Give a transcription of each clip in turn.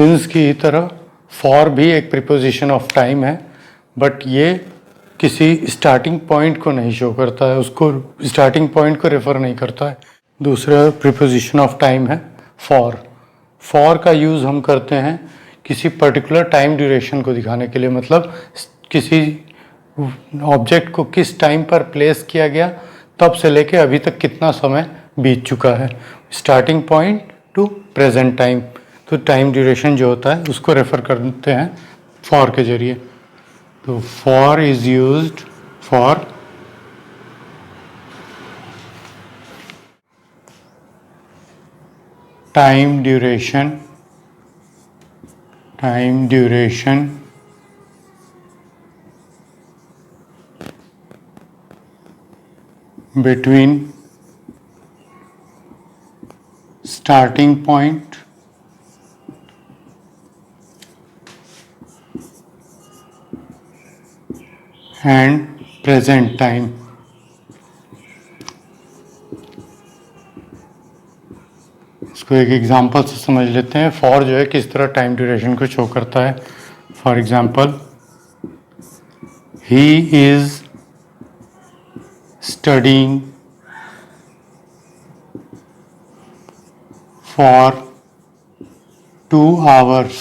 Since की तरह for भी एक प्रीपोजिशन ऑफ टाइम है, बट ये किसी स्टार्टिंग पॉइंट को नहीं शो करता है, उसको स्टार्टिंग पॉइंट को रेफर नहीं करता है। दूसरा प्रीपोजिशन ऑफ टाइम है फॉर। फॉर का यूज़ हम करते हैं किसी पर्टिकुलर टाइम ड्यूरेशन को दिखाने के लिए, मतलब किसी ऑब्जेक्ट को किस टाइम पर प्लेस किया गया, तब से लेके अभी तक कितना समय बीत चुका है, starting point two present time. तो टाइम ड्यूरेशन जो होता है उसको रेफर करते हैं फॉर के जरिए। तो for is used for time duration between starting point and present time। इसको एक एग्जांपल से समझ लेते हैं। फॉर जो है किस तरह टाइम ड्यूरेशन को शो करता है। For example, he is studying for 2 hours,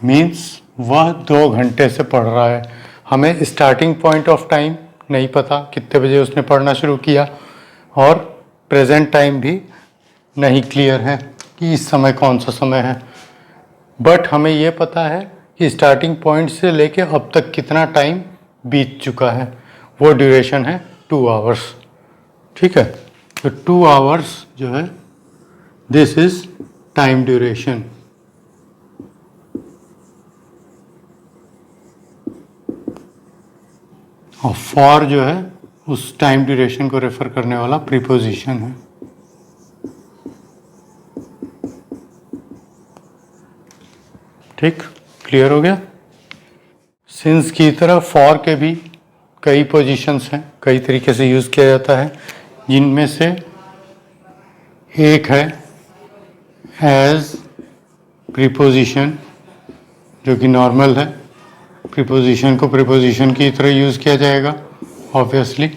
means वह 2 घंटे से पढ़ रहा है। हमें स्टार्टिंग पॉइंट ऑफ टाइम नहीं पता कितने बजे उसने पढ़ना शुरू किया, और प्रेजेंट टाइम भी नहीं क्लियर है कि इस समय कौन सा समय है, बट हमें ये पता है कि स्टार्टिंग पॉइंट से लेके अब तक कितना टाइम बीत चुका है। वो ड्यूरेशन है 2 आवर्स। ठीक है, तो 2 आवर्स जो है दिस इज टाइम ड्यूरेशन। और फॉर जो है उस टाइम ड्यूरेशन को रेफर करने वाला प्रीपोजिशन है। ठीक, क्लियर हो गया। सिंस की तरह फॉर के भी कई पोजीशंस हैं, कई तरीके से यूज़ किया जाता है, जिनमें से एक है एज प्रीपोजिशन, जो कि नॉर्मल है। प्रीपोजिशन को प्रीपोजिशन की तरह यूज़ किया जाएगा obviously.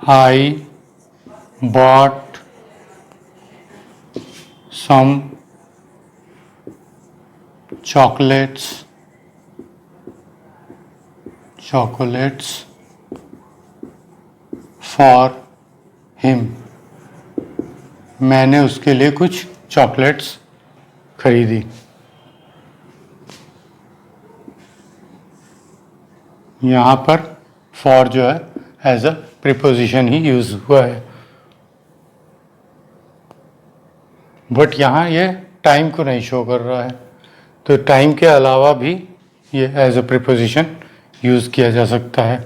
I bought some chocolates for him, मैंने उसके लिए कुछ चॉकलेट्स खरीदी। यहाँ पर फॉर जो है एज अ प्रीपोजिशन ही यूज हुआ है, बट यहाँ ये टाइम को नहीं शो कर रहा है। तो टाइम के अलावा भी ये एज अ प्रीपोजिशन यूज़ किया जा सकता है।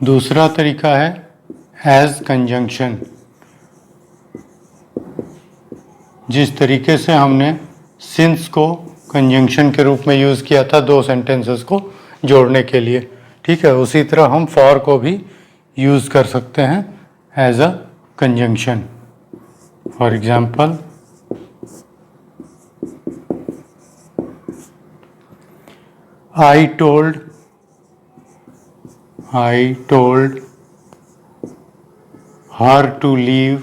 दूसरा तरीका है एज कंजंक्शन। जिस तरीके से हमने सिंस को कंजंक्शन के रूप में यूज़ किया था 2 सेंटेंसेस को जोड़ने के लिए, ठीक है, उसी तरह हम फॉर को भी यूज़ कर सकते हैं as a conjunction. For example, I told her to leave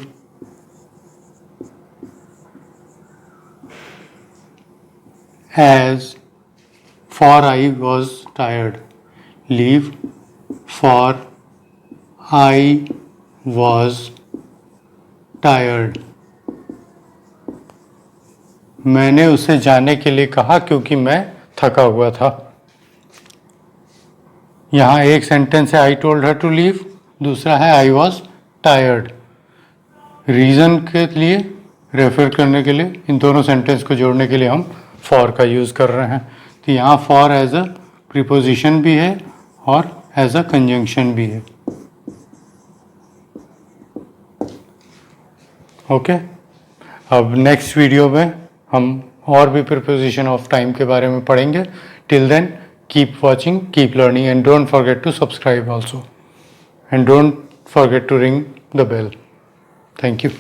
as for I was tired. Leave for I was tired. मैंने उसे जाने के लिए कहा क्योंकि मैं थका हुआ था। यहाँ एक सेंटेंस है I told her to leave, दूसरा है आई वॉज टायर्ड। रीज़न के लिए रेफर करने के लिए इन दोनों सेंटेंस को जोड़ने के लिए हम फॉर का यूज़ कर रहे हैं। तो यहाँ फॉर एज अ प्रीपोजिशन भी है और एज अ कंजंक्शन भी है। ओके, अब नेक्स्ट वीडियो में हम और भी प्रीपोजिशन ऑफ टाइम के बारे में पढ़ेंगे। Till then keep watching, keep learning, and don't forget to subscribe also, and don't forget to ring the bell. Thank you.